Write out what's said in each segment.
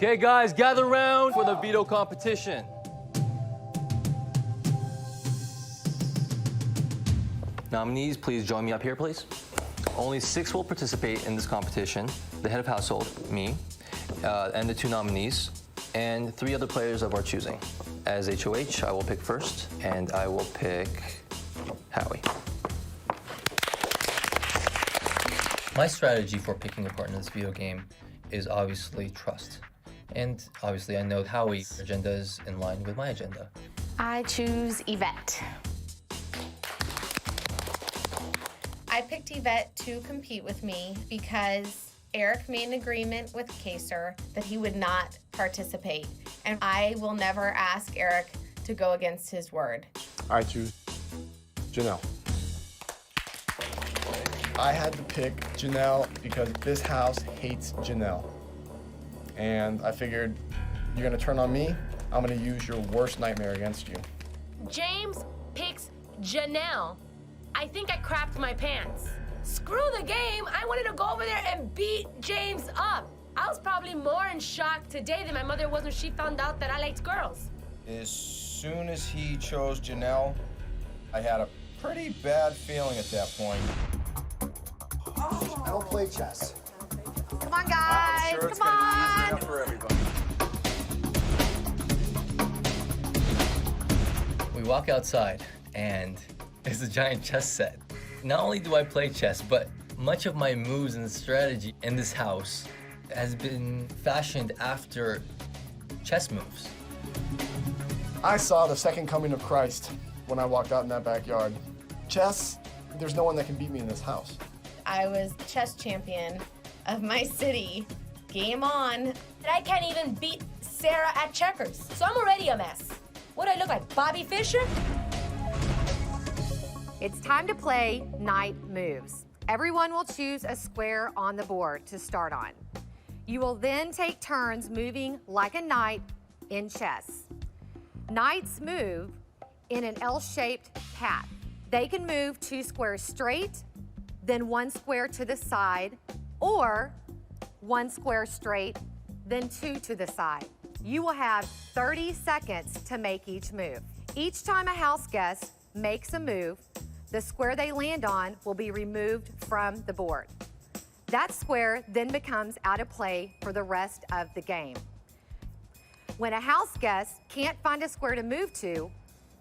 Okay, guys, gather around for the veto competition. Nominees, please join me up here, please. Only 6 will participate in this competition. The head of household, me, and the 2 nominees, and 3 other players of our choosing. As HOH, I will pick first, and I will pick Howie. My strategy for picking a partner in this video game is obviously trust. And obviously I know Howie's agenda is in line with my agenda. I choose Yvette. I picked Yvette to compete with me because Eric made an agreement with Kaser that he would not participate. And I will never ask Eric to go against his word. I choose Janelle. I had to pick Janelle because this house hates Janelle. And I figured, you're gonna turn on me, I'm gonna use your worst nightmare against you. James picks Janelle. I think I crapped my pants. Screw the game, I wanted to go over there and beat James up. I was probably more in shock today than my mother was when she found out that I liked girls. As soon as he chose Janelle, I had a pretty bad feeling at that point. I don't play chess. Come on, guys. I'm sure it's Come gonna be easy on. enough for everybody. We walk outside, and it's a giant chess set. Not only do I play chess, but much of my moves and strategy in this house has been fashioned after chess moves. I saw the second coming of Christ when I walked out in that backyard. Chess, there's no one that can beat me in this house. I was chess champion of my city. Game on. And I can't even beat Sarah at checkers, so I'm already a mess. What do I look like, Bobby Fischer? It's time to play Knight Moves. Everyone will choose a square on the board to start on. You will then take turns moving like a knight in chess. Knights move in an L-shaped path. They can move 2 squares straight, then 1 square to the side, or 1 square straight, then 2 to the side. You will have 30 seconds to make each move. Each time a house guest makes a move, the square they land on will be removed from the board. That square then becomes out of play for the rest of the game. When a house guest can't find a square to move to,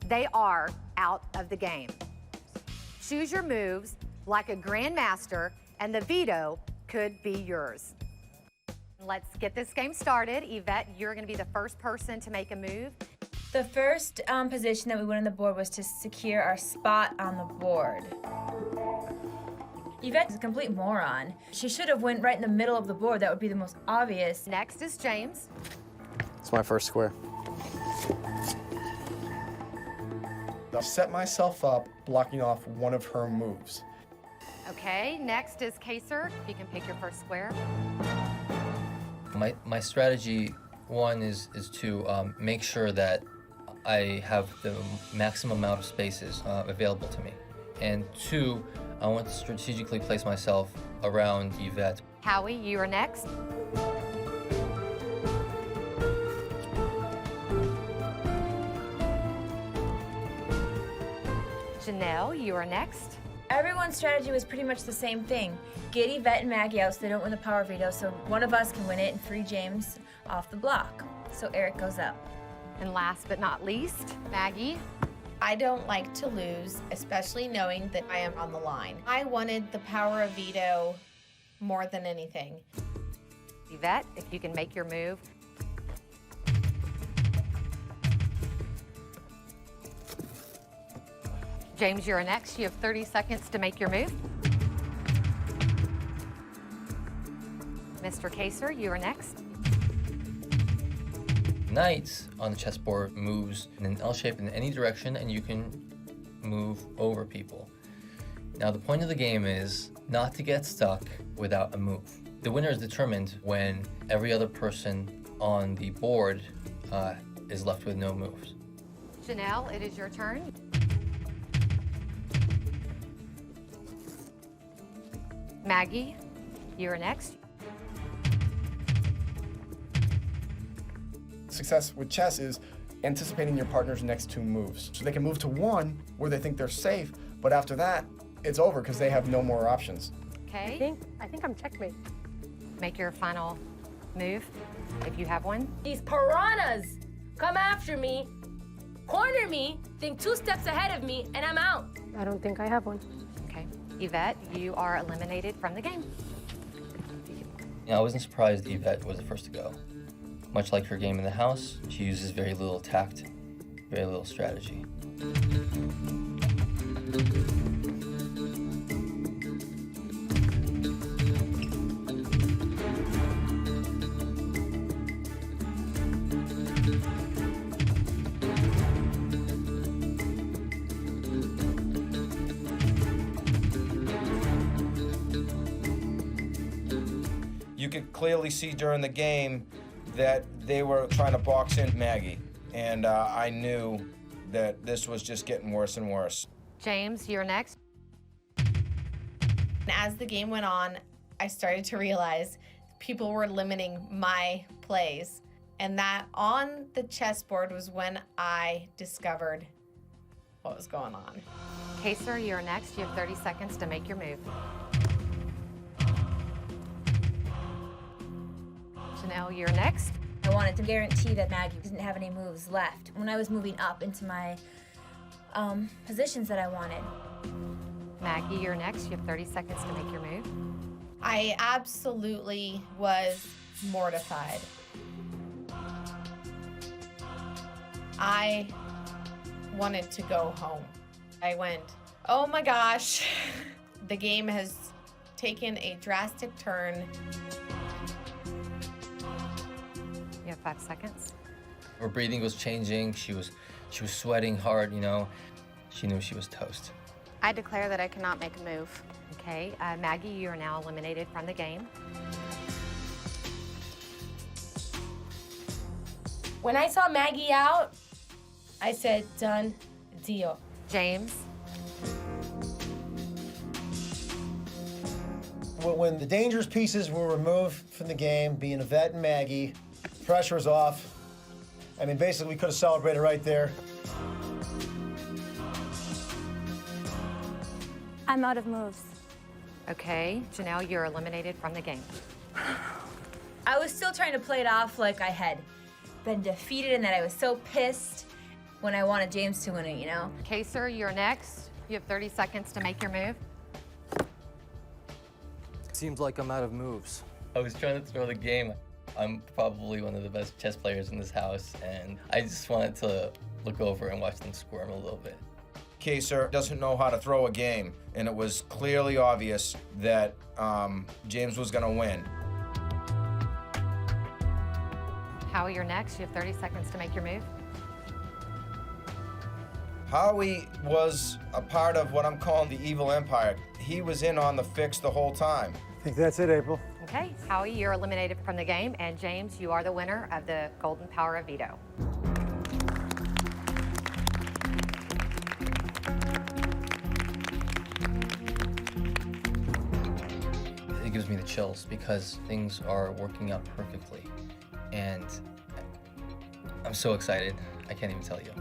they are out of the game. Choose your moves like a grandmaster, and the veto could be yours. Let's get this game started. Yvette, you're going to be the first person to make a move. The first position that we went on the board was to secure our spot on the board. Yvette is a complete moron. She should have went right in the middle of the board. That would be the most obvious. Next is James. It's my first square. I've set myself up blocking off one of her moves. Okay, next is Kaser. You can pick your first square. My strategy, one, is to make sure that I have the maximum amount of spaces available to me. And 2, I want to strategically place myself around Yvette. Howie, you are next. Janelle, you are next. Everyone's strategy was pretty much the same thing. Get Yvette and Maggie out so they don't win the power veto, so one of us can win it and free James off the block. So Eric goes up. And last but not least, Maggie. I don't like to lose, especially knowing that I am on the line. I wanted the power of veto more than anything. Yvette, if you can make your move. James, you're next. You have 30 seconds to make your move. Mr. Kaser, you are next. Knight on the chessboard moves in an L shape in any direction, and you can move over people. Now, the point of the game is not to get stuck without a move. The winner is determined when every other person on the board is left with no moves. Janelle, it is your turn. Maggie, you are next. success with chess is anticipating your partner's next 2 moves. So they can move to 1 where they think they're safe, but after that, it's over because they have no more options. Okay, I think I'm checkmate. make your final move if you have one. These piranhas come after me, corner me, think 2 steps ahead of me, and I'm out. I don't think I have one. Okay, Yvette, you are eliminated from the game. I wasn't surprised Yvette was the first to go. Much like her game in the house, she uses very little tact, very little strategy. You could clearly see during the game that they were trying to box in Maggie, and I knew that this was just getting worse and worse. James, you're next. And as the game went on, I started to realize people were limiting my plays. And that on the chessboard was when I discovered what was going on. Kaser, you're next. You have 30 seconds to make your move. Janelle, you're next. I wanted to guarantee that Maggie didn't have any moves left when I was moving up into my positions that I wanted. Maggie, you're next. You have 30 seconds to make your move. I absolutely was mortified. I wanted to go home. I went, oh my gosh, the game has taken a drastic turn. You have 5 seconds. Her breathing was changing. She was sweating hard, you know. She knew she was toast. I declare that I cannot make a move. Okay, Maggie, you are now eliminated from the game. When I saw Maggie out, I said, done deal. James, When the dangerous pieces were removed from the game, being Yvette and Maggie, pressure was off. I mean, basically, we could have celebrated right there. I'm out of moves. okay, Janelle, you're eliminated from the game. I was still trying to play it off like I had been defeated and that I was so pissed when I wanted James to win it, you know? Kaser, you're next. You have 30 seconds to make your move. Seems like I'm out of moves. I was trying to throw the game. I'm probably one of the best chess players in this house, and I just wanted to look over and watch them squirm a little bit. Kaser doesn't know how to throw a game, and it was clearly obvious that James was gonna win. Howie, you're next. You have 30 seconds to make your move. Howie was a part of what I'm calling the evil empire. He was in on the fix the whole time. I think that's it, April. Okay, Howie, you're eliminated from the game, and James, you are the winner of the Golden Power of Veto. It gives me the chills because things are working out perfectly, and I'm so excited. I can't even tell you.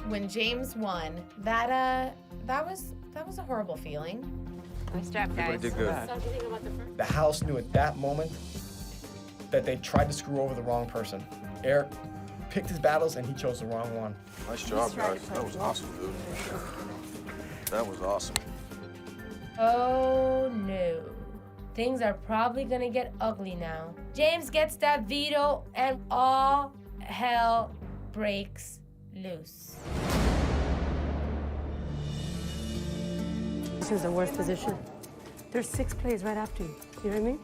When James won, that was a horrible feeling. Nice job, guys. The house knew at that moment that they tried to screw over the wrong person. Eric picked his battles and he chose the wrong one. Nice job, guys. That was awesome, dude. That was awesome. Oh no. Things are probably gonna get ugly now. James gets that veto and all hell breaks loose. This is the worst position. There's 6 plays right after you. You know what I mean?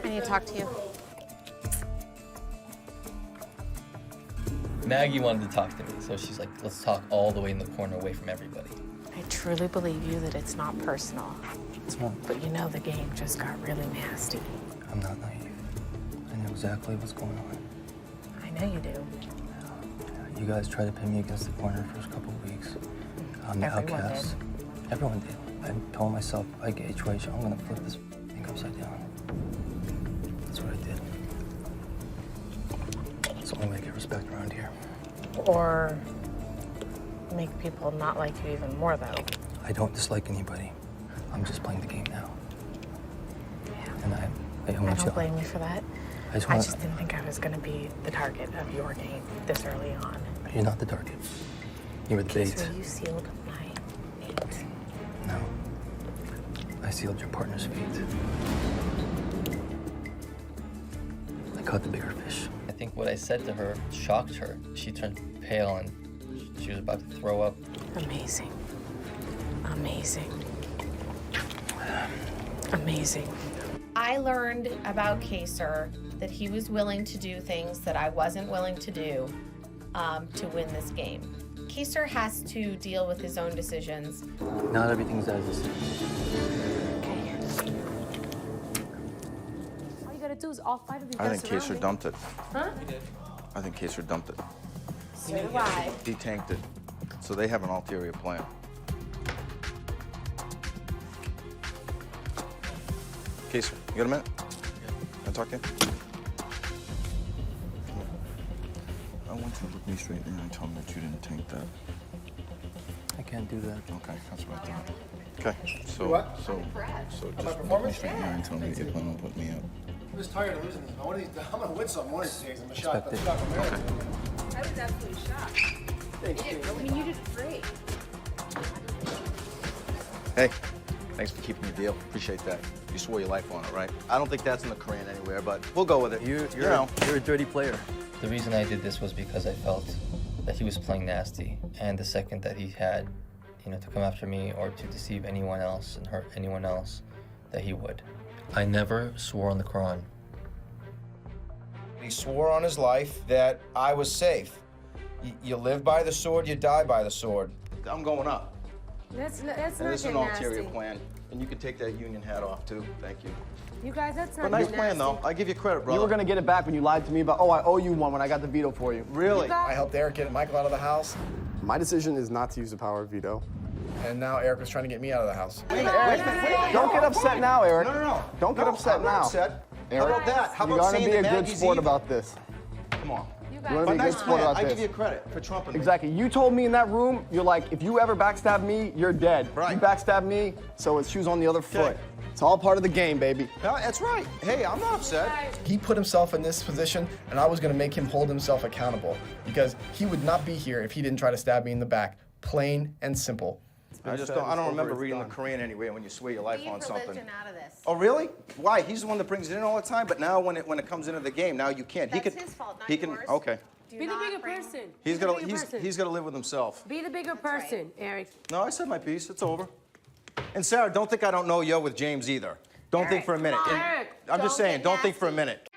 I need to talk to you. Maggie wanted to talk to me, so she's like, let's talk all the way in the corner away from everybody. I truly believe you that it's not personal. It's not. But you know the game just got really nasty. I'm not naive. I know exactly what's going on. I know you do. You guys tried to pin me against the corner the first couple of weeks. I'm the Everyone outcast. Everyone did. I told myself, I get HOH, I'm gonna flip this thing upside down. only way to get respect around here. Or make people not like you even more, though. I don't dislike anybody. I'm just playing the game now. Yeah. And I I want you. don't blame you for that. I just I want. just didn't think I was going to be the target of your game this early on. You're not the target. You were the bait. So you sealed my fate. No. I sealed your partner's fate. I caught the bigger fish. I think what I said to her shocked her. She turned pale and she was about to throw up. Amazing. Amazing. Amazing. I learned about Kaser that he was willing to do things that I wasn't willing to do to win this game. Kaser has to deal with his own decisions. Not everything's as it seems. All you gotta do is all 5 of you I guys think Kaser surround me. dumped it. Huh? I think Kaser dumped it. So do I. He tanked it. So they have an ulterior plan. Kaser, you got a minute? Can I talk to you? I want you to look me straight in and tell me that you didn't tank that. I can't do that. Okay, that's what I thought. Okay, so What? so just look me performance? straight in and tell me that you plan on putting me up. I'm just tired of losing this. One of these, I'm gonna win some one of these days. I'm a Expect it. shot from America. I was absolutely shocked. I mean, you did great. Hey, thanks for keeping the deal. Appreciate that. You swore your life on it, right? I don't think that's in the Koran anywhere, but we'll go with it. You're a dirty player. The reason I did this was because I felt that he was playing nasty. And the second that he had, to come after me or to deceive anyone else and hurt anyone else, that he would. I never swore on the Quran. He swore on his life that I was safe. You live by the sword, you die by the sword. I'm going up. That's And not this is an getting ulterior nasty. plan. And you can take that union hat off, too. Thank you. You guys, that's not But nice getting plan, nasty. though. I give you credit, brother. You were gonna get it back when you lied to me about, oh, I owe you one when I got the veto for you. Really? I helped Eric get Michael out of the house, My decision is not to use the power of veto. and now Eric was trying to get me out of the house. Wait, don't get upset now, Eric. No. Don't get upset I'm now. not upset. Eric, How about that? How you about gotta saying be a that good Maggie's sport evil? about this. Come on. You wanna be But a nice good sport plan. about I this. give you credit for trumping me. Exactly. You told me in that room, you're like, if you ever backstab me, you're dead. Right. You backstab me, so it's shoes on the other foot. It's all part of the game, baby. No, that's right. Hey, I'm not upset. He put himself in this position, and I was gonna make him hold himself accountable because he would not be here if he didn't try to stab me in the back. Plain and simple. I don't remember reading the Koran anyway when you swear your life Leave on something. religion out of this. Oh, really? Why? He's the one that brings it in all the time, but now when it comes into the game, now you can't. That's his fault, not he can. yours. Okay. Do Be the not bigger bring- person. He's Be the got bigger person. he's got to live with himself. Be the bigger person, Eric. No, I said my piece. It's over. And Sarah, don't think I don't know you're with James either. Don't think for a minute. come on. Eric, I'm just don't saying, get don't think for a nasty. minute.